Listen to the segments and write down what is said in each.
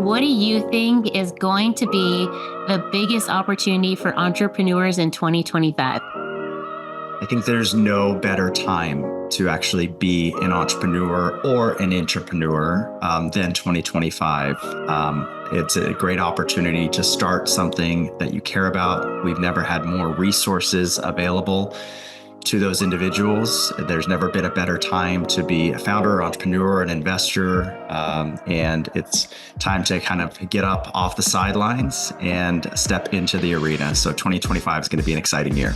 what do you think is going to be the biggest opportunity for entrepreneurs in 2025? I think there's no better time to actually be an entrepreneur or an intrapreneur than 2025. It's a great opportunity to start something that you care about. We've never had more resources available to those individuals. There's never been a better time to be a founder, entrepreneur, an investor. And it's time to kind of get up off the sidelines and step into the arena. So 2025 is going to be an exciting year.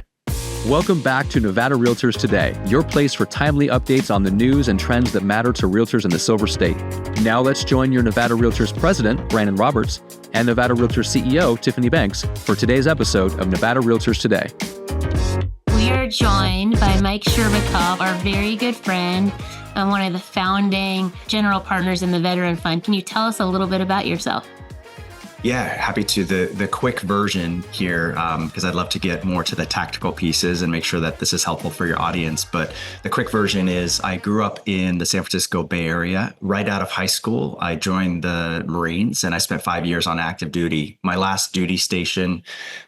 Welcome back to Nevada Realtors Today, your place for timely updates on the news and trends that matter to realtors in the Silver State. Now let's join your Nevada Realtors President, Brandon Roberts, and Nevada Realtors CEO, Tiffany Banks, for today's episode of Nevada Realtors Today. We are joined by Mike Sherbakov, our very good friend, and one of the founding general partners in the Veteran Fund. Can you tell us a little bit about yourself? Yeah, happy to. The quick version here, because I'd love to get more to the tactical pieces and make sure that this is helpful for your audience. But the quick version is I grew up in the San Francisco Bay Area. Right out of high school, I joined the Marines and I spent 5 years on active duty. My last duty station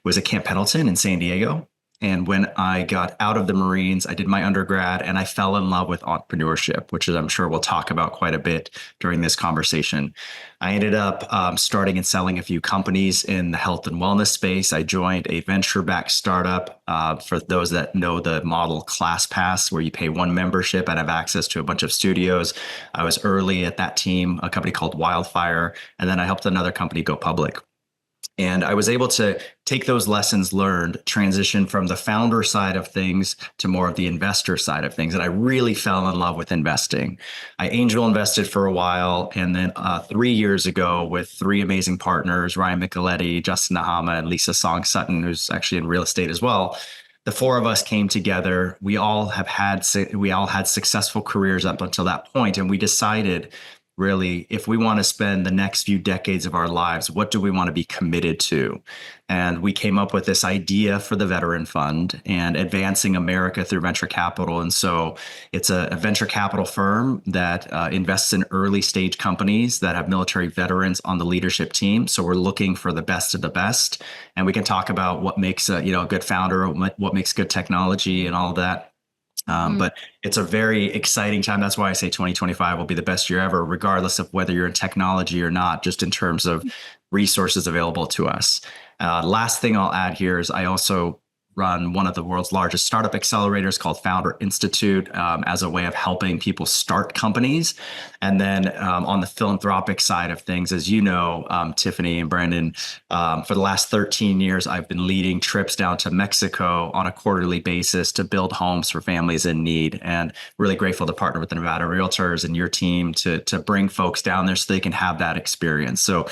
was at Camp Pendleton in San Diego. And when I got out of the Marines, I did my undergrad and I fell in love with entrepreneurship, which is, I'm sure we'll talk about quite a bit during this conversation. I ended up starting and selling a few companies in the health and wellness space. I joined a venture-backed startup. For those that know the model ClassPass, where you pay one membership and have access to a bunch of studios. I was early at that team, a company called Wildfire, and then I helped another company go public. And I was able to take those lessons learned, transition from the founder side of things to more of the investor side of things. And I really fell in love with investing. I angel invested for a while. And then 3 years ago with three amazing partners, Ryan Micheletti, Justin Nahama, and Lisa Song Sutton, who's actually in real estate as well. The four of us came together. We all had successful careers up until that point. And we decided, really, if we want to spend the next few decades of our lives, what do we want to be committed to? And we came up with this idea for the Veteran Fund and advancing America through venture capital. And so it's a venture capital firm that invests in early stage companies that have military veterans on the leadership team. So we're looking for the best of the best. And we can talk about what makes a good founder, what makes good technology and all of that. But it's a very exciting time. That's why I say 2025 will be the best year ever, regardless of whether you're in technology or not, just in terms of resources available to us. Last thing I'll add here is I also run one of the world's largest startup accelerators called Founder Institute as a way of helping people start companies. And then on the philanthropic side of things, as you know, Tiffany and Brandon, for the last 13 years, I've been leading trips down to Mexico on a quarterly basis to build homes for families in need. And really grateful to partner with the Nevada Realtors and your team to bring folks down there so they can have that experience. So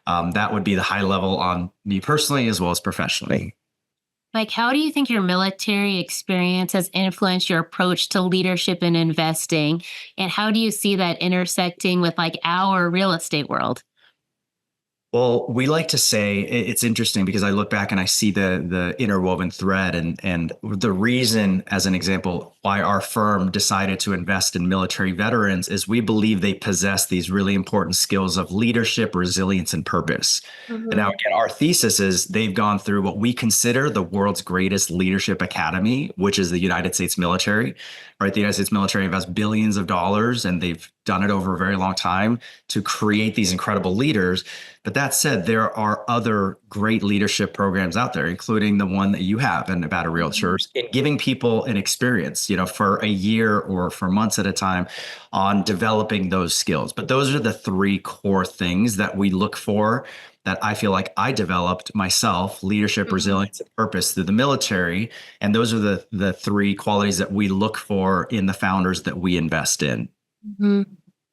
that would be the high level on me personally as well as professionally. Like, how do you think your military experience has influenced your approach to leadership and investing? And how do you see that intersecting with our real estate world? Well, we like to say it's interesting because I look back and I see the interwoven thread and the reason, as an example, why our firm decided to invest in military veterans is we believe they possess these really important skills of leadership, resilience, and purpose. Mm-hmm. And now, again, our thesis is they've gone through what we consider the world's greatest leadership academy, which is the United States military. Right, the United States military invests billions of dollars, and they've done it over a very long time to create these incredible leaders. But that said, there are other great leadership programs out there, including the one that you have in Nevada Realtors, in giving people an experience, for a year or for months at a time on developing those skills. But those are the three core things that we look for that I feel like I developed myself: leadership, resilience, and purpose through the military. And those are the three qualities that we look for in the founders that we invest in. Mm-hmm.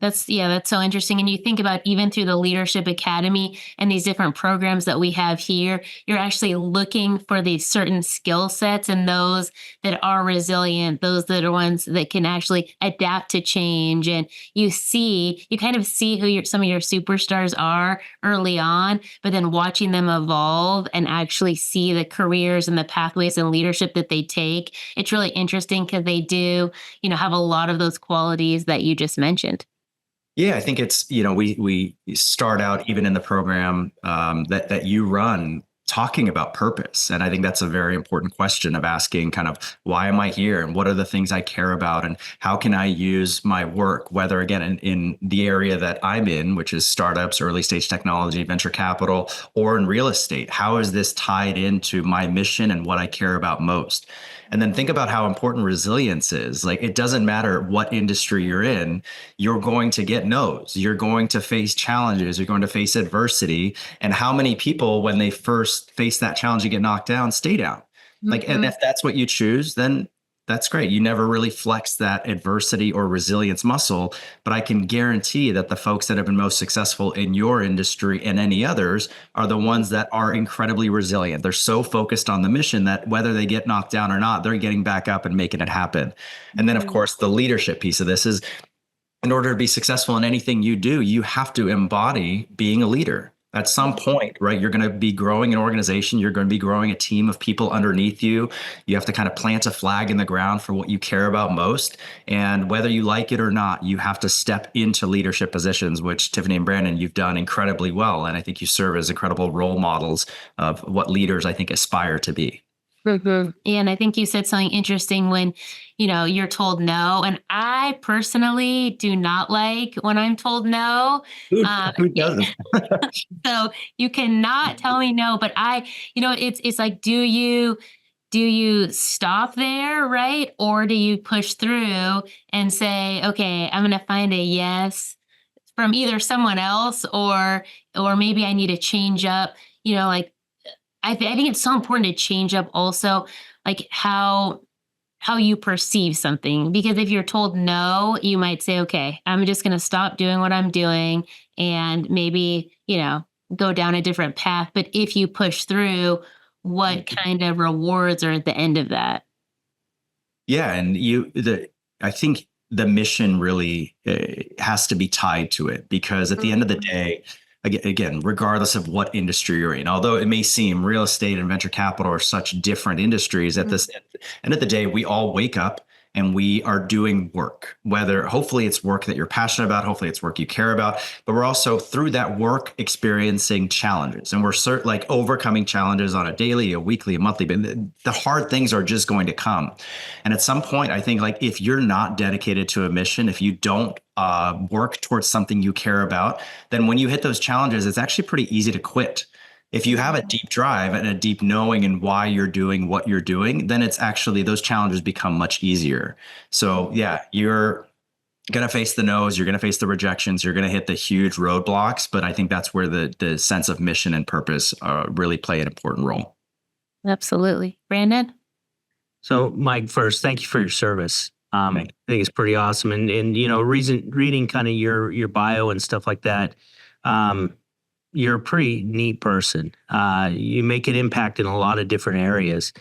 That's so interesting. And you think about even through the Leadership Academy and these different programs that we have here, you're actually looking for these certain skill sets and those that are resilient, those that are ones that can actually adapt to change. And you kind of see who some of your superstars are early on, but then watching them evolve and actually see the careers and the pathways and leadership that they take. It's really interesting because they do, have a lot of those qualities that you just mentioned. Yeah, I think it's, we start out even in the program that you run talking about purpose. And I think that's a very important question of asking kind of why am I here and what are the things I care about and how can I use my work, whether again in the area that I'm in, which is startups, early stage technology, venture capital, or in real estate. How is this tied into my mission and what I care about most? And then think about how important resilience is. Like it doesn't matter what industry you're in, you're going to get no's. You're going to face challenges. You're going to face adversity. And how many people, when they first face that challenge and get knocked down, stay down? Like, and Mhm. if that's what you choose, then that's great. You never really flex that adversity or resilience muscle. But I can guarantee that the folks that have been most successful in your industry and any others are the ones that are incredibly resilient. They're so focused on the mission that whether they get knocked down or not, they're getting back up and making it happen. And then, of course, the leadership piece of this is in order to be successful in anything you do, you have to embody being a leader. At some point, right, you're going to be growing an organization. You're going to be growing a team of people underneath you. You have to kind of plant a flag in the ground for what you care about most. And whether you like it or not, you have to step into leadership positions, which Tiffany and Brandon, you've done incredibly well. And I think you serve as incredible role models of what leaders, I think, aspire to be. And I think you said something interesting when, you're told no. And I personally do not like when I'm told no. Who, Um, who doesn't? so you cannot tell me no, but it's like, do you stop there, right? Or do you push through and say, okay, I'm going to find a yes from either someone else or maybe I need to change up, like I think it's so important to change up also like how you perceive something because if you're told no, you might say, okay, I'm just going to stop doing what I'm doing and maybe, go down a different path. But if you push through, what kind of rewards are at the end of that? Yeah, and I think the mission really has to be tied to it because at the end of the day, again, regardless of what industry you're in, although it may seem real estate and venture capital are such different industries, at this end of the day, we all wake up and we are doing work, whether hopefully it's work that you're passionate about, hopefully it's work you care about, but we're also through that work experiencing challenges and we're like overcoming challenges on a daily, a weekly, a monthly, but the hard things are just going to come. And at some point, I think like if you're not dedicated to a mission, if you don't work towards something you care about, then when you hit those challenges, it's actually pretty easy to quit. If you have a deep drive and a deep knowing in why you're doing what you're doing, then it's actually those challenges become much easier. So yeah, you're going to face the no's, you're going to face the rejections, you're going to hit the huge roadblocks. But I think that's where the sense of mission and purpose really play an important role. Absolutely. Brandon? So, Mike, first, thank you for your service. I think it's pretty awesome, and reading kind of your bio and stuff like that. You're a pretty neat person. You make an impact in a lot of different areas.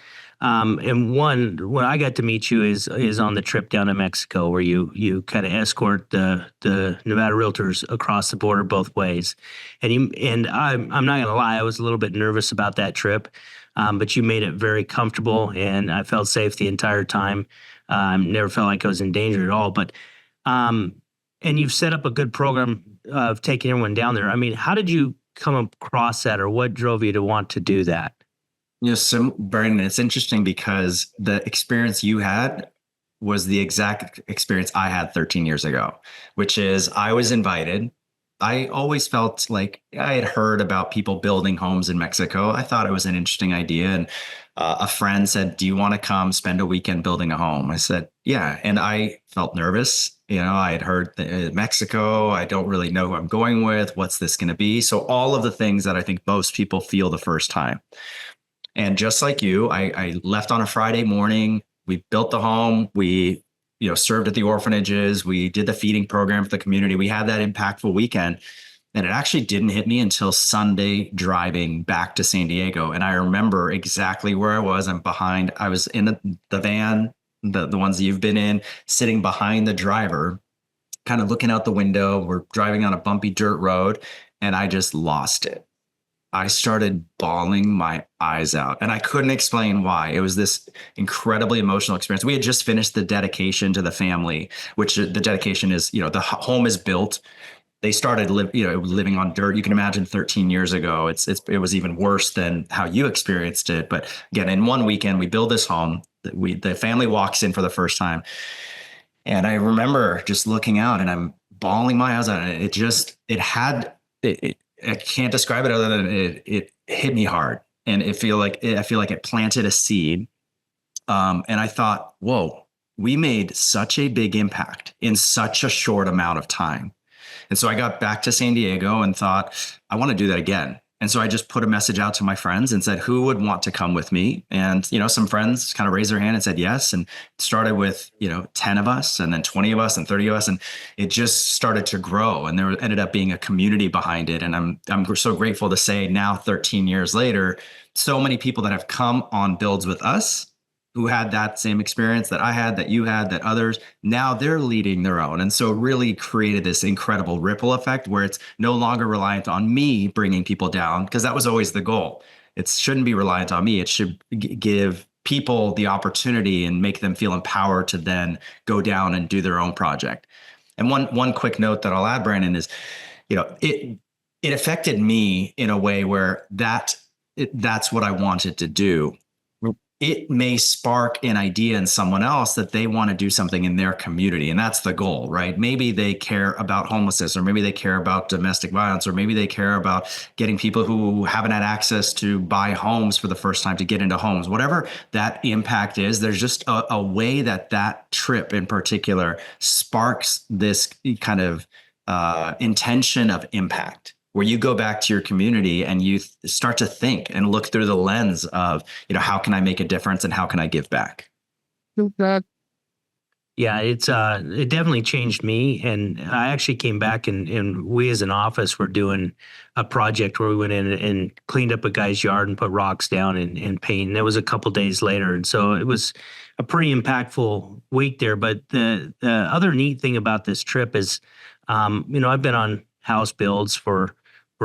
And when I got to meet you is on the trip down to Mexico, where you kind of escort the Nevada Realtors across the border both ways. And I'm not gonna lie, I was a little bit nervous about that trip. But you made it very comfortable, and I felt safe the entire time. Never felt like I was in danger at all. But and you've set up a good program of taking everyone down there. I mean, how did you come across that, or what drove you to want to do that? So Brandon, it's interesting because the experience you had was the exact experience I had 13 years ago, which is I was invited. I always felt like I had heard about people building homes in Mexico. I thought it was an interesting idea. And a friend said, do you want to come spend a weekend building a home? I said, yeah. And I felt nervous. I had heard Mexico. I don't really know who I'm going with. What's this going to be? So all of the things that I think most people feel the first time. And just like you, I left on a Friday morning. We built the home. We served at the orphanages. We did the feeding program for the community. We had that impactful weekend. And it actually didn't hit me until Sunday driving back to San Diego. And I remember exactly where I was. I was in the van, the ones that you've been in, sitting behind the driver, kind of looking out the window. We're driving on a bumpy dirt road, and I just lost it. I started bawling my eyes out, and I couldn't explain why. It was this incredibly emotional experience. We had just finished the dedication to the family, which the dedication is, the home is built. They started living on dirt. You can imagine 13 years ago, it was even worse than how you experienced it. But again, in one weekend, we build this home. The family walks in for the first time, and I remember just looking out, and I'm bawling my eyes out. And I can't describe it other than it hit me hard, and I feel like it planted a seed. And I thought, whoa, we made such a big impact in such a short amount of time. And so I got back to San Diego and thought, I want to do that again. And so I just put a message out to my friends and said, who would want to come with me? And, some friends kind of raised their hand and said yes. And it started with, 10 of us, and then 20 of us, and 30 of us. And it just started to grow. And there ended up being a community behind it. And I'm so grateful to say now, 13 years later, so many people that have come on builds with us who had that same experience that I had, that you had, that others, now they're leading their own. And so really created this incredible ripple effect where it's no longer reliant on me bringing people down, because that was always the goal. It shouldn't be reliant on me. It should give people the opportunity and make them feel empowered to then go down and do their own project. And one quick note that I'll add, Brandon, is, it affected me in a way where that's what I wanted to do. It may spark an idea in someone else that they want to do something in their community. And that's the goal, right? Maybe they care about homelessness, or maybe they care about domestic violence, or maybe they care about getting people who haven't had access to buy homes for the first time to get into homes. Whatever that impact is, there's just a way that trip in particular sparks this kind of intention of impact, where you go back to your community and you start to think and look through the lens of, how can I make a difference and how can I give back? Yeah, it definitely changed me. And I actually came back and we as an office were doing a project where we went in and cleaned up a guy's yard and put rocks down and paint. And it was a couple days later. And so it was a pretty impactful week there. But the other neat thing about this trip is, I've been on house builds for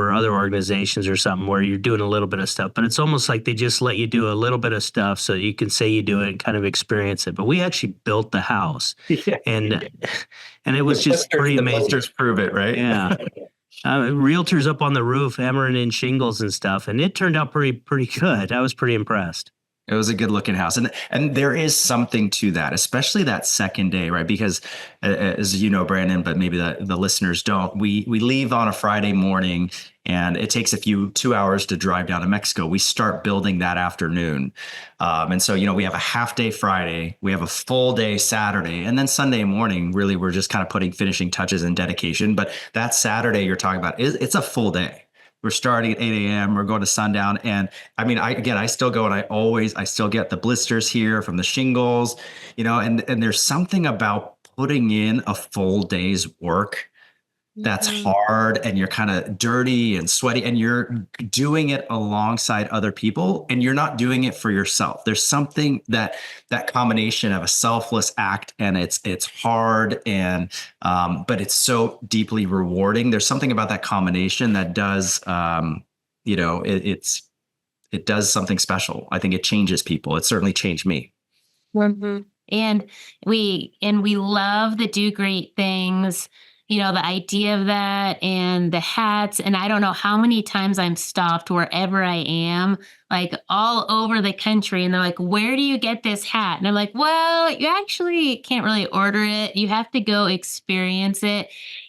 other organizations or something where you're doing a little bit of stuff, but it's almost like they just let you do a little bit of stuff so you can say you do it and kind of experience it. But we actually built the house, and it was just pretty amazing. The blisters prove it, right? Yeah. Realtors up on the roof, hammering in shingles and stuff, and it turned out pretty good. I was pretty impressed. It was a good looking house. And there is something to that, especially that second day, right? Because as you know, Brandon, but maybe the listeners don't, we leave on a Friday morning and it takes 2 hours to drive down to Mexico. We start building that afternoon. And so, we have a half day Friday, we have a full day Saturday, and then Sunday morning, really, we're just kind of putting finishing touches and dedication. But that Saturday you're talking about, it's a full day. We're starting at 8 a.m. We're going to sundown. And I mean, I still go and I still get the blisters here from the shingles, and there's something about putting in a full day's work that's hard, and you're kind of dirty and sweaty, and you're doing it alongside other people, and you're not doing it for yourself. There's something that combination of a selfless act, and it's hard, and but it's so deeply rewarding. There's something about that combination that does it does something special. I think it changes people. It certainly changed me. Mm-hmm. And we love the do great things, the idea of that, and the hats. And I don't know how many times I'm stopped wherever I am, like all over the country. And they're like, where do you get this hat? And I'm like, well, you actually can't really order it. You have to go experience it.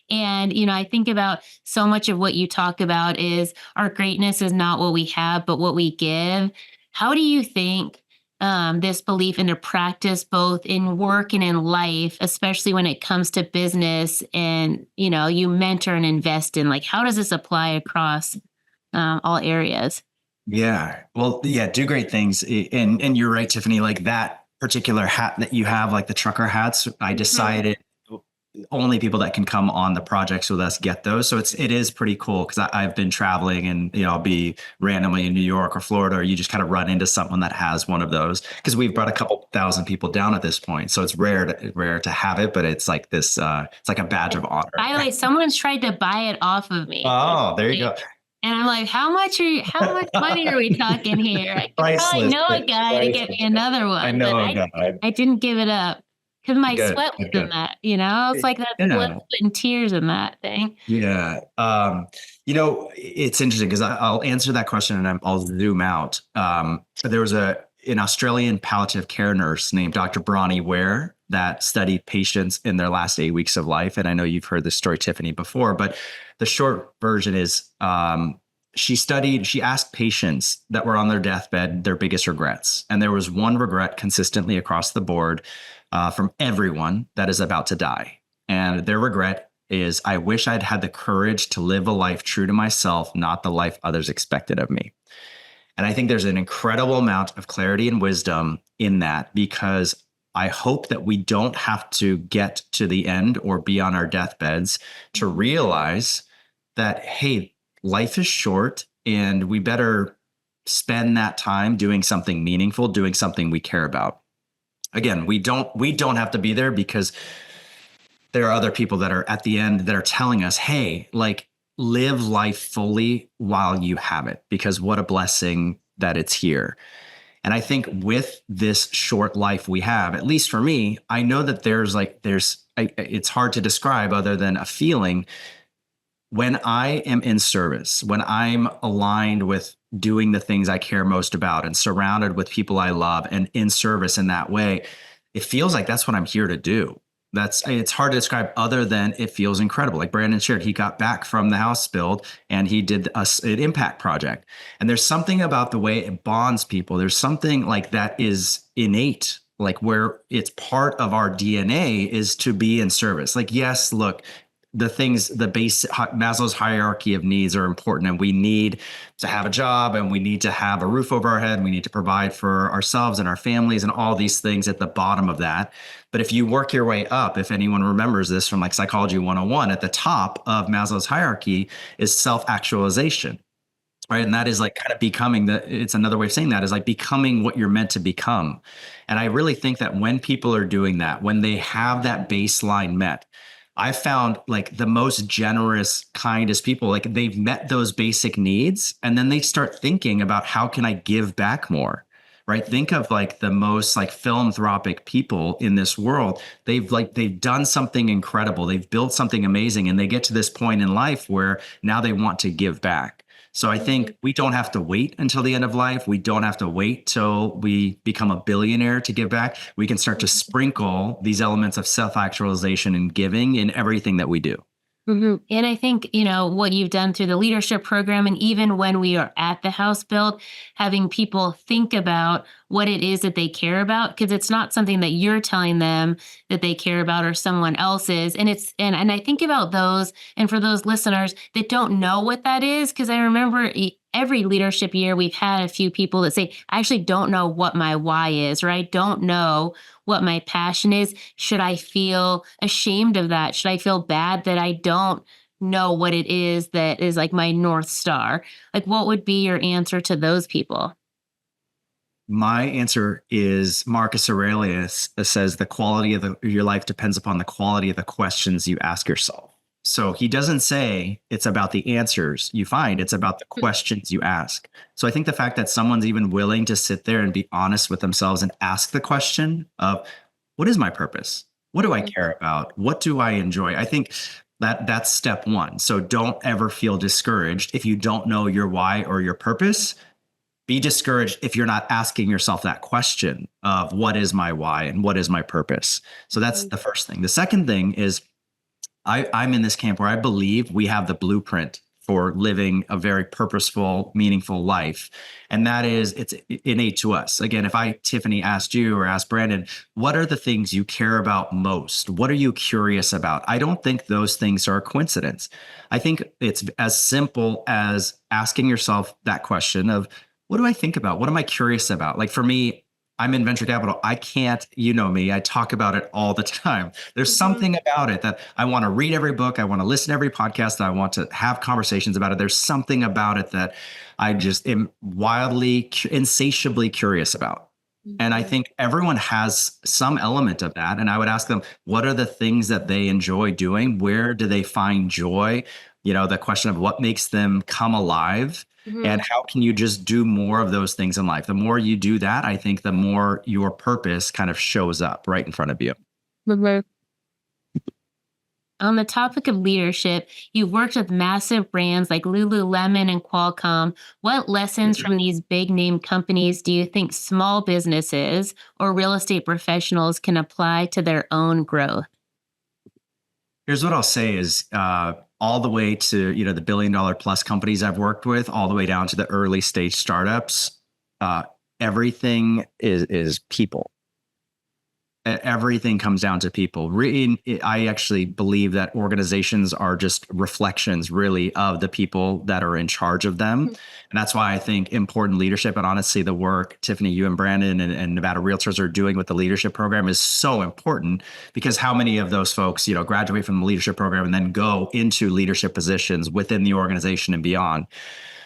And, I think about so much of what you talk about is our greatness is not what we have, but what we give. How do you think this belief into practice, both in work and in life, especially when it comes to business, and, you mentor and invest in, like, how does this apply across all areas? Yeah. Well, yeah, do great things. And you're right, Tiffany, like that particular hat that you have, like the trucker hats, I decided only people that can come on the projects with us get those. So it is pretty cool, because I've been traveling and, I'll be randomly in New York or Florida, or you just kind of run into someone that has one of those, because we've brought a couple thousand people down at this point. So it's rare to have it, but it's like this, it's like a badge of honor. By the way, someone's tried to buy it off of me. Oh, there you go. And I'm like, how much money are we talking here? I could probably Priceless. know a guy to get Priceless. me another I one, but know a I guy. I didn't give it up because my Good, sweat was good, in good. that, you know? It's like that blood, Yeah. sweat, and tears in that thing. Yeah. It's interesting because I'll answer that question and I'll zoom out. There was an Australian palliative care nurse named Dr. Bronnie Ware that studied patients in their last 8 weeks of life. And I know you've heard this story, Tiffany, before, but the short version is she asked patients that were on their deathbed their biggest regrets. And there was one regret consistently across the board from everyone that is about to die. And their regret is, I wish I'd had the courage to live a life true to myself, not the life others expected of me. And I think there's an incredible amount of clarity and wisdom in that, because I hope that we don't have to get to the end or be on our deathbeds to realize that, hey, life is short and we better spend that time doing something meaningful, doing something we care about. Again, we don't have to be there, because there are other people that are at the end that are telling us, hey, like, live life fully while you have it, because what a blessing that it's here. And I think with this short life we have, at least for me, I know that it's hard to describe other than a feeling. When I am in service, when I'm aligned with doing the things I care most about and surrounded with people I love and in service in that way, it feels like that's what I'm here to do. It's hard to describe other than it feels incredible. Like Brandon shared, he got back from the house build and he did an impact project. And there's something about the way it bonds people. There's something like that is innate, like where it's part of our DNA is to be in service. Like, yes, look, the base Maslow's hierarchy of needs are important, and we need to have a job and we need to have a roof over our head. We need to provide for ourselves and our families and all these things at the bottom of that. But if you work your way up, if anyone remembers this from like Psychology 101, at the top of Maslow's hierarchy is self-actualization. Right. And that is like kind of it's another way of saying that is like becoming what you're meant to become. And I really think that when people are doing that, when they have that baseline met, I found like the most generous, kindest people, like they've met those basic needs and then they start thinking about how can I give back more, right? Think of like the most like philanthropic people in this world. They've done something incredible. They've built something amazing and they get to this point in life where now they want to give back. So I think we don't have to wait until the end of life. We don't have to wait till we become a billionaire to give back. We can start to sprinkle these elements of self-actualization and giving in everything that we do. Mhm. And I think, you know, what you've done through the leadership program, and even when we are at the house build, having people think about what it is that they care about, because it's not something that you're telling them that they care about or someone else's. And I think about those, and for those listeners that don't know what that is, because I remember every leadership year we've had a few people that say, I actually don't know what my why is, or I don't know what my passion is. Should I feel ashamed of that? Should I feel bad that I don't know what it is that is like my North Star? Like, what would be your answer to those people? My answer is Marcus Aurelius says the quality of your life depends upon the quality of the questions you ask yourself. So he doesn't say it's about the answers you find, it's about the questions you ask. So I think the fact that someone's even willing to sit there and be honest with themselves and ask the question of, what is my purpose? What do I care about? What do I enjoy? I think that's step one. So don't ever feel discouraged if you don't know your why or your purpose. Be discouraged if you're not asking yourself that question of what is my why and what is my purpose. So that's the first thing. The second thing is I'm in this camp where I believe we have the blueprint for living a very purposeful, meaningful life. And that is, it's innate to us. Again, if Tiffany, asked you or asked Brandon, what are the things you care about most? What are you curious about? I don't think those things are a coincidence. I think it's as simple as asking yourself that question of, what do I think about? What am I curious about? Like for me, I'm in venture capital. I can't, you know me, I talk about it all the time. There's something about it that I want to read every book. I want to listen to every podcast. I want to have conversations about it. There's something about it that I just am wildly, insatiably curious about. And I think everyone has some element of that. And I would ask them, what are the things that they enjoy doing? Where do they find joy? the question of what makes them come alive and how can you just do more of those things in life. The more you do that, I think the more your purpose kind of shows up right in front of you. On the topic of leadership, you've worked with massive brands like Lululemon and Qualcomm. What lessons from these big name companies do you think small businesses or real estate professionals can apply to their own growth? Here's what I'll say is all the way to, the $1 billion plus companies I've worked with, all the way down to the early stage startups. Everything is people. Everything comes down to people. I actually believe that organizations are just reflections really of the people that are in charge of them. And that's why I think important leadership, and honestly, the work Tiffany, you and Brandon and Nevada Realtors are doing with the leadership program is so important, because how many of those folks, graduate from the leadership program and then go into leadership positions within the organization and beyond.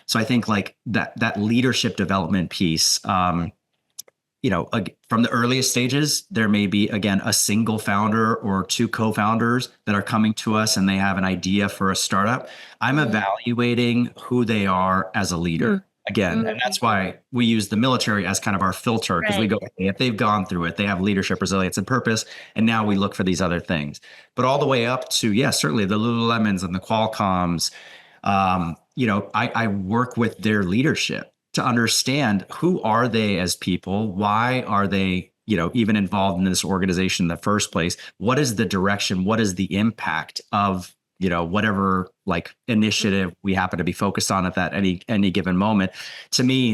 So I think like that leadership development piece, from the earliest stages, there may be, again, a single founder or two co-founders that are coming to us and they have an idea for a startup. I'm evaluating who they are as a leader. Again, and that's why we use the military as kind of our filter, because we go, hey, if they've gone through it, they have leadership, resilience, and purpose. And now we look for these other things. But all the way up to, certainly the Lululemons and the Qualcomms, I work with their leadership to understand who are they as people, why are they, even involved in this organization in the first place? What is the direction? What is the impact of, whatever like initiative we happen to be focused on at that any given moment? To me,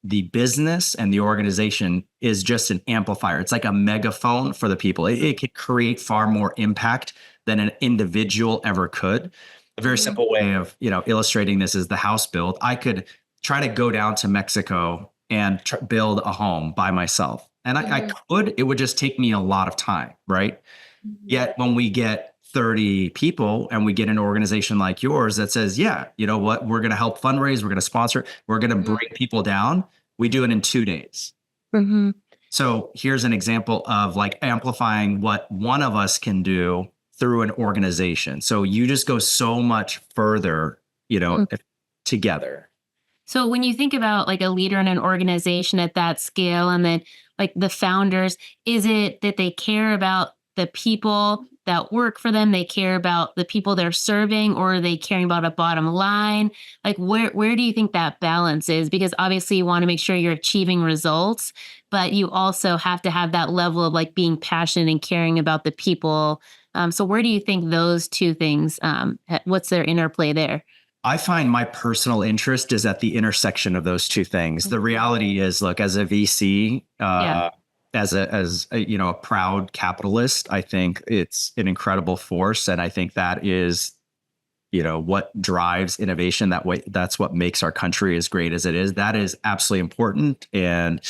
the business and the organization is just an amplifier. It's like a megaphone for the people. It can create far more impact than an individual ever could. A very simple way of, illustrating this is the house build. I could try to go down to Mexico and build a home by myself. And I could, it would just take me a lot of time, right? Yet when we get 30 people and we get an organization like yours that says, yeah, you know what, we're going to help fundraise, we're going to sponsor, we're going to bring people down, we do it in 2 days. So here's an example of like amplifying what one of us can do through an organization. So you just go so much further, together. So when you think about like a leader in an organization at that scale, and then like the founders, is it that they care about the people that work for them? They care about the people they're serving, or are they caring about a bottom line? Like where do you think that balance is? Because obviously you want to make sure you're achieving results, but you also have to have that level of like being passionate and caring about the people. So where do you think those two things, what's their interplay there? I find my personal interest is at the intersection of those two things. The reality is, look, as a VC, as a proud capitalist, I think it's an incredible force, and I think that is, what drives innovation. That's what makes our country as great as it is. That is absolutely important, and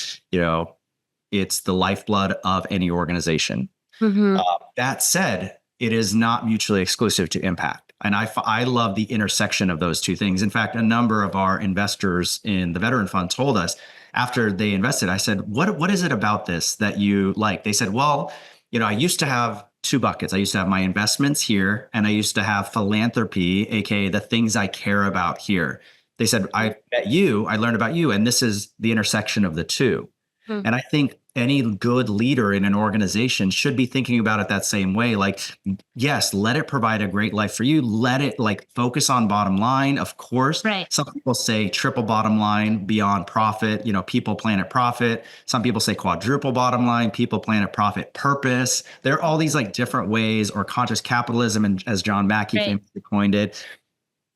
it's the lifeblood of any organization. That said, it is not mutually exclusive to impact. And I love the intersection of those two things. In fact, a number of our investors in the Veteran Fund told us after they invested, I said, what is it about this that you like? They said, well, I used to have two buckets. I used to have my investments here, and I used to have philanthropy, AKA the things I care about here. They said, I met you, I learned about you, and this is the intersection of the two. And I think any good leader in an organization should be thinking about it that same way. Like, yes, let it provide a great life for you. Let it like focus on bottom line, of course. Right. Some people say triple bottom line beyond profit, people, planet, profit. Some people say quadruple bottom line, people, planet, profit, purpose. There are all these like different ways, or conscious capitalism, and as John Mackey famously coined it.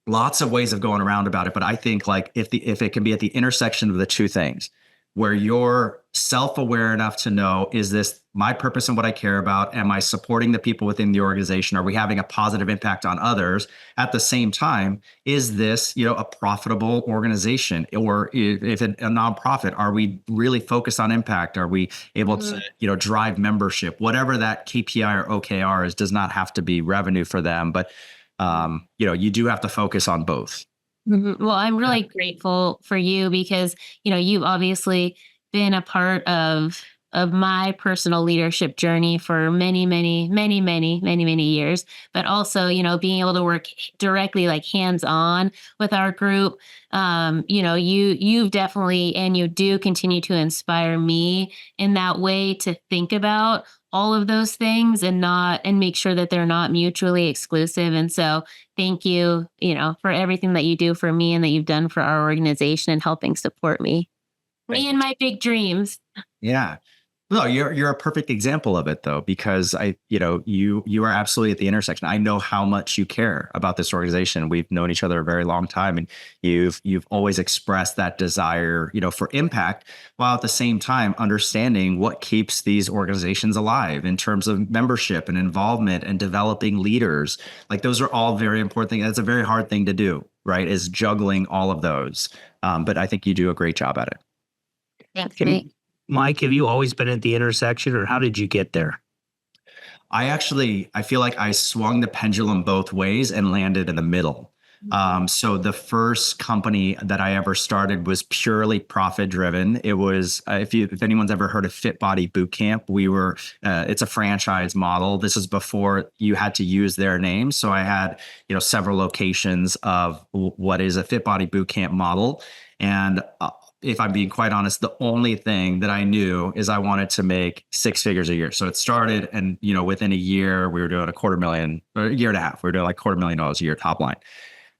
Lots of ways of going around about it. But I think like if it can be at the intersection of the two things, where you're self-aware enough to know, is this my purpose and what I care about? Am I supporting the people within the organization? Are we having a positive impact on others? At the same time, is this, a profitable organization? Or if a nonprofit, are we really focused on impact? Are we able to, drive membership? Whatever that KPI or OKR is, does not have to be revenue for them. But, you do have to focus on both. Well, I'm really grateful for you because, you've obviously been a part of of my personal leadership journey for many years, but also, being able to work directly, like hands on with our group. You've definitely, and you do continue to inspire me in that way to think about all of those things and make sure that they're not mutually exclusive. And so thank you, for everything that you do for me and that you've done for our organization and helping support me and my big dreams. Yeah. No, you're a perfect example of it though, because you are absolutely at the intersection. I know how much you care about this organization. We've known each other a very long time, and you've always expressed that desire, for impact, while at the same time understanding what keeps these organizations alive in terms of membership and involvement and developing leaders. Like those are all very important things. That's a very hard thing to do, right? Is juggling all of those. But I think you do a great job at it. Thanks, Can- Nate. Mike, have you always been at the intersection, or how did you get there? I feel like I swung the pendulum both ways and landed in the middle. So the first company that I ever started was purely profit driven. It was, if anyone's ever heard of Fit Body Boot Camp, it's a franchise model. This is before you had to use their name. So I had, several locations of what is a Fit Body Boot Camp model. And if I'm being quite honest, the only thing that I knew is I wanted to make six figures a year. So it started, and within a year we were doing $250,000, or a year and a half. We were doing like $250,000 a year top line.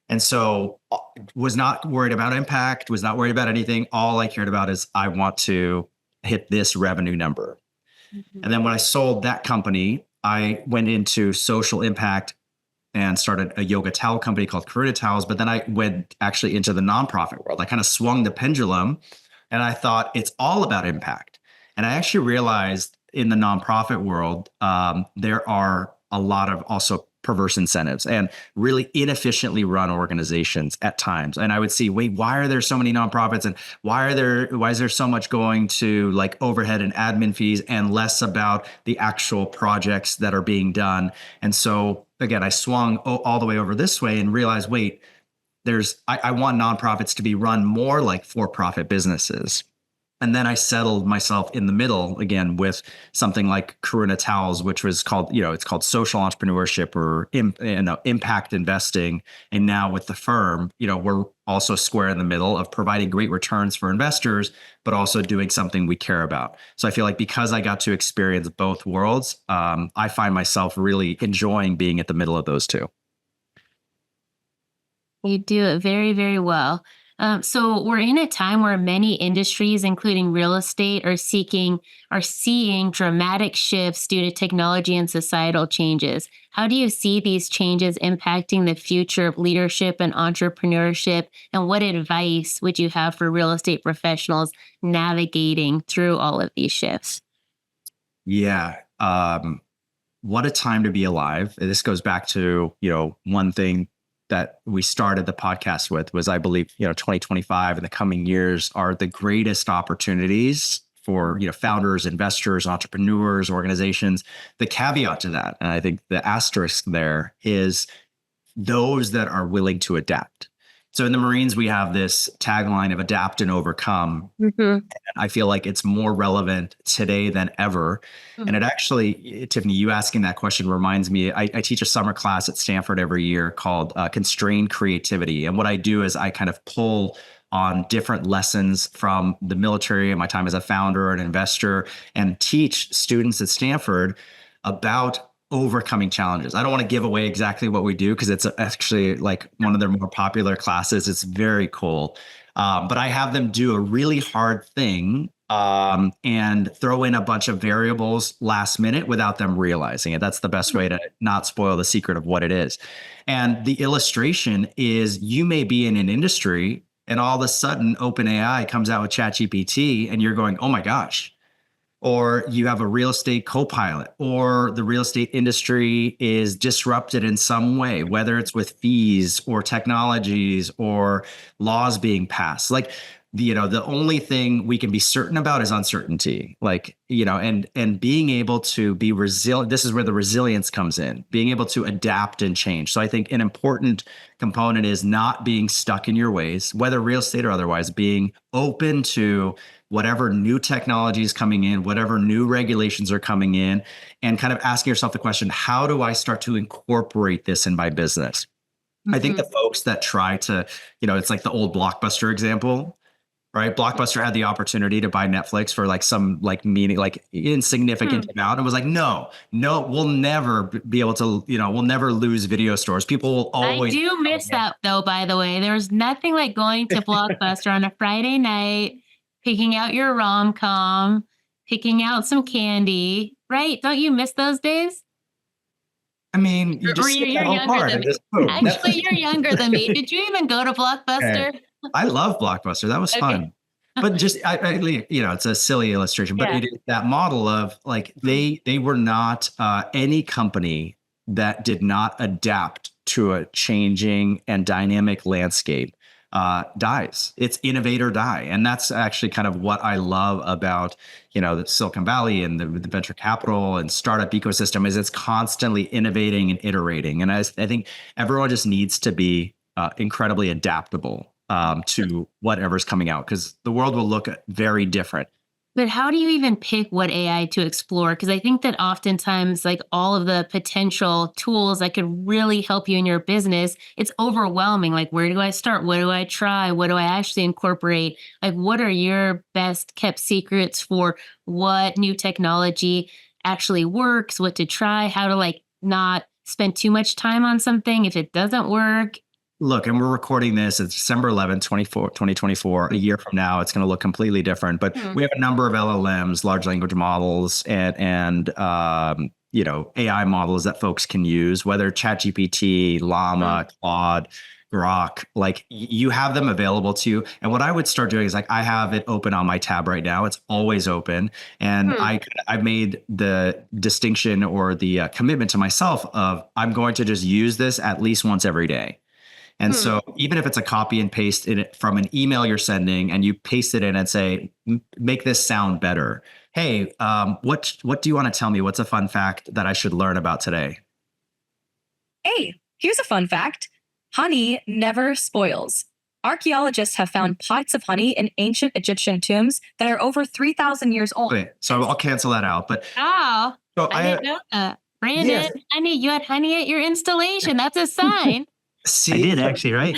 And so was not worried about impact, was not worried about anything. All I cared about is I want to hit this revenue number. Mm-hmm. And then when I sold that company, I went into social impact and started a yoga towel company called Karuna Towels. But then I went actually into the nonprofit world. I kind of swung the pendulum, and I thought it's all about impact. And I actually realized in the nonprofit world, there are a lot of also perverse incentives and really inefficiently run organizations at times. And I would see, wait, why are there so many nonprofits, and why is there so much going to like overhead and admin fees and less about the actual projects that are being done? And so again, I swung all the way over this way and realized, wait, I want nonprofits to be run more like for-profit businesses. And then I settled myself in the middle again with something like Karuna Towels, which was called, it's called social entrepreneurship or impact investing. And now with the firm, we're also square in the middle of providing great returns for investors, but also doing something we care about. So I feel like because I got to experience both worlds, I find myself really enjoying being at the middle of those two. You do it very, very well. So we're in a time where many industries, including real estate, are seeing dramatic shifts due to technology and societal changes. How do you see these changes impacting the future of leadership and entrepreneurship? And what advice would you have for real estate professionals navigating through all of these shifts? Yeah. What a time to be alive. This goes back to, one thing that we started the podcast with was, I believe, 2025 and the coming years are the greatest opportunities for, founders, investors, entrepreneurs, organizations. The caveat to that, and I think the asterisk there, is those that are willing to adapt. So in the Marines, we have this tagline of adapt and overcome. Mm-hmm. And I feel like it's more relevant today than ever. Mm-hmm. And it actually, Tiffany, you asking that question reminds me, I teach a summer class at Stanford every year called Constrained Creativity. And what I do is I kind of pull on different lessons from the military and my time as a founder and investor, and teach students at Stanford about overcoming challenges. I don't want to give away exactly what we do because it's actually like one of their more popular classes. It's very cool. But I have them do a really hard thing and throw in a bunch of variables last minute without them realizing it. That's the best way to not spoil the secret of what it is. And the illustration is, you may be in an industry and all of a sudden OpenAI comes out with ChatGPT and you're going, oh my gosh. Or you have a real estate co-pilot, or the real estate industry is disrupted in some way, whether it's with fees or technologies or laws being passed. Like, the only thing we can be certain about is uncertainty. Like, and being able to be resilient. This is where the resilience comes in, being able to adapt and change. So I think an important component is not being stuck in your ways, whether real estate or otherwise, being open to whatever new technology is coming in, whatever new regulations are coming in, and kind of asking yourself the question, how do I start to incorporate this in my business? I think the folks that try to, it's like the old Blockbuster example, right? Blockbuster had the opportunity to buy Netflix for like some insignificant amount and was like, no, we'll never be able to, we'll never lose video stores. People will always. I do miss that though, by the way. There was nothing like going to Blockbuster on a Friday night, picking out your rom-com, picking out some candy, right? Don't you miss those days? I mean, you just you're younger than me. Actually, you're younger than me. Did you even go to Blockbuster? Okay. I love Blockbuster. That was fun. But just, it's a silly illustration, but it is that model of like, they were not any company that did not adapt to a changing and dynamic landscape dies. It's innovate or die. And that's actually kind of what I love about, the Silicon Valley and the venture capital and startup ecosystem is it's constantly innovating and iterating. And I think everyone just needs to be incredibly adaptable to whatever's coming out, because the world will look very different. But how do you even pick what AI to explore? Because I think that oftentimes, like all of the potential tools that could really help you in your business, it's overwhelming. Like, where do I start? What do I try? What do I actually incorporate? Like, what are your best kept secrets for what new technology actually works, what to try, how to like not spend too much time on something if it doesn't work? Look, and we're recording this. It's December 11th, 2024. A year from now, it's going to look completely different. But we have a number of LLMs, large language models, and AI models that folks can use, whether ChatGPT, Llama, Claude, Grok, like you have them available to you. And what I would start doing is like, I have it open on my tab right now. It's always open. And I've made the distinction or the commitment to myself of I'm going to just use this at least once every day. And so even if it's a copy and paste in it from an email you're sending and you paste it in and say, make this sound better. Hey, what do you want to tell me? What's a fun fact that I should learn about today? Hey, here's a fun fact. Honey never spoils. Archaeologists have found pots of honey in ancient Egyptian tombs that are over 3,000 years old. Okay, so I'll cancel that out. But I didn't know that. Brandon, honey, you had honey at your installation. That's a sign. See, I did actually, right?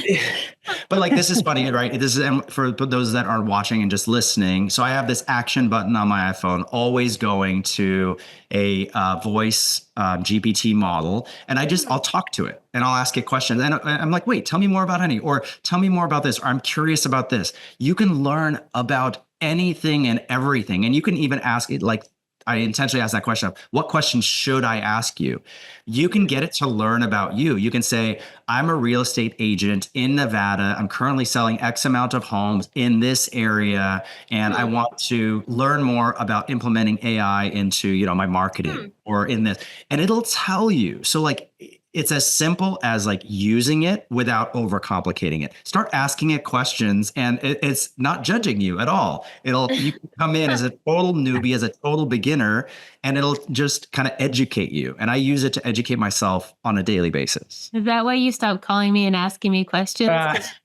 But like, this is funny, right? This is for those that aren't watching and just listening. So I have this action button on my iPhone, always going to a voice GPT model. And I'll talk to it and I'll ask it questions. And I'm like, wait, tell me more about honey, or tell me more about this, or I'm curious about this. You can learn about anything and everything. And you can even ask it, like, I intentionally asked that question of what questions should I ask you? You can get it to learn about you. You can say, I'm a real estate agent in Nevada. I'm currently selling X amount of homes in this area. And I want to learn more about implementing AI into, my marketing or in this. And it'll tell you. So like, it's as simple as like using it without overcomplicating it. Start asking it questions, and it's not judging you at all. You can come in as a total newbie, as a total beginner, and it'll just kind of educate you. And I use it to educate myself on a daily basis. Is that why you stopped calling me and asking me questions?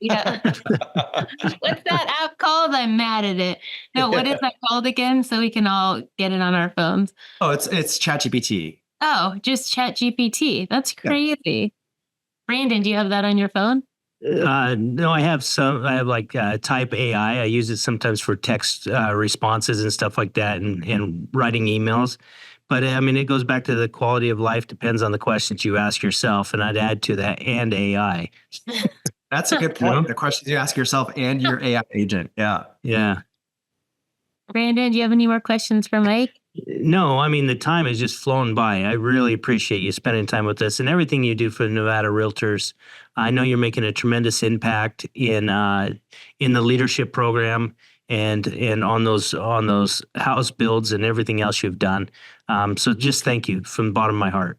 Yeah. What's that app called? I'm mad at it. No, what is that called again? So we can all get it on our phones. Oh, it's ChatGPT. Oh, just ChatGPT. That's crazy. Yeah. Brandon, do you have that on your phone? No, I have like Type AI. I use it sometimes for text responses and stuff like that, and writing emails. But I mean, it goes back to the quality of life depends on the questions you ask yourself. And I'd add to that, and AI. That's a good point. The questions you ask yourself and your AI agent. Yeah. Yeah. Brandon, do you have any more questions for Mike? No, I mean, the time has just flown by. I really appreciate you spending time with us and everything you do for the Nevada Realtors. I know you're making a tremendous impact in the leadership program and on those house builds and everything else you've done. So just thank you from the bottom of my heart.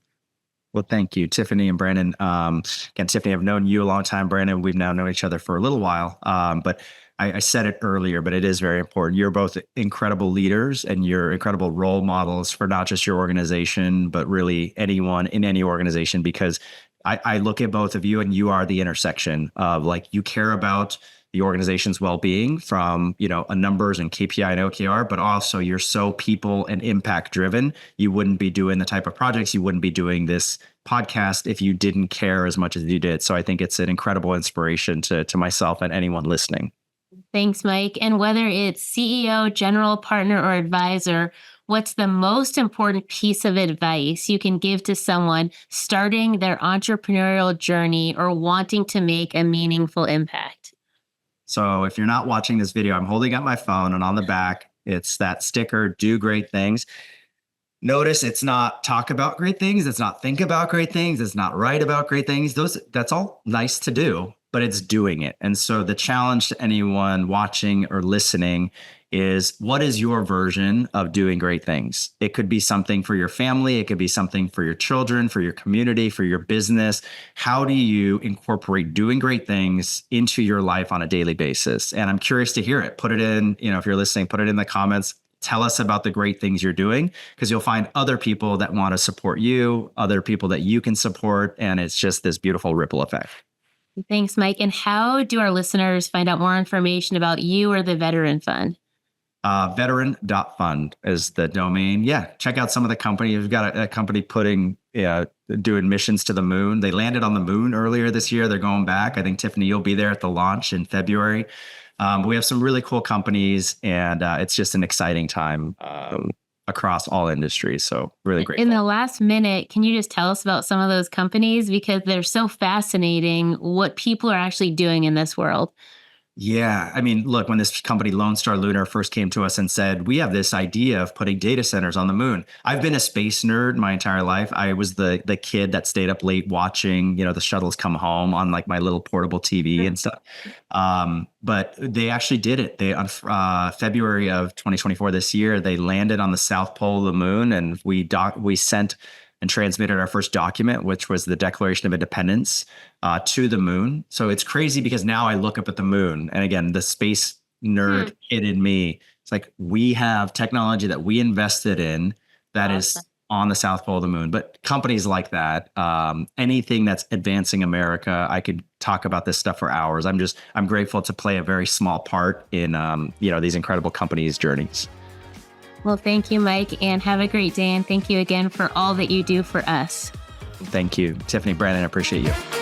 Well, thank you, Tiffany and Brandon. Again, Tiffany, I've known you a long time. Brandon, we've now known each other for a little while. But I said it earlier, but it is very important. You're both incredible leaders and you're incredible role models for not just your organization, but really anyone in any organization, because I look at both of you and you are the intersection of like, you care about the organization's well-being from, a numbers and KPI and OKR, but also you're so people and impact driven. You wouldn't be doing the type of projects, you wouldn't be doing this podcast if you didn't care as much as you did. So I think it's an incredible inspiration to myself and anyone listening. Thanks, Mike. And whether it's CEO, general partner, or advisor, what's the most important piece of advice you can give to someone starting their entrepreneurial journey or wanting to make a meaningful impact? So if you're not watching this video, I'm holding up my phone and on the back, it's that sticker, do great things. Notice it's not talk about great things. It's not think about great things. It's not write about great things. That's all nice to do, but it's doing it. And so the challenge to anyone watching or listening is, what is your version of doing great things? It could be something for your family. It could be something for your children, for your community, for your business. How do you incorporate doing great things into your life on a daily basis? And I'm curious to hear it. Put it in, if you're listening, put it in the comments. Tell us about the great things you're doing, because you'll find other people that want to support you, other people that you can support. And it's just this beautiful ripple effect. Thanks, Mike. And how do our listeners find out more information about you or the Veteran Fund? Veteran.fund is the domain. Yeah, check out some of the company. We've got a company doing missions to the moon. They landed on the moon earlier this year. They're going back. I think, Tiffany, you'll be there at the launch in February. We have some really cool companies, and it's just an exciting time across all industries. So really great. In the last minute, can you just tell us about some of those companies? Because they're so fascinating what people are actually doing in this world. Yeah. I mean, look, when this company Lone Star Lunar first came to us and said, we have this idea of putting data centers on the moon. I've been a space nerd my entire life. I was the kid that stayed up late watching, the shuttles come home on like my little portable TV and stuff. But they actually did it. They on February of 2024 this year, they landed on the South Pole of the moon, and we sent and transmitted our first document, which was the Declaration of Independence, to the moon. So it's crazy because now I look up at the moon, and again, the space nerd kid in me, it's like, we have technology that we invested in that is on the South Pole of the moon. But companies like that, anything that's advancing America, I could talk about this stuff for hours. I'm grateful to play a very small part in these incredible companies' journeys. Well, thank you, Mike, and have a great day. And thank you again for all that you do for us. Thank you, Tiffany, Brandon. I appreciate you.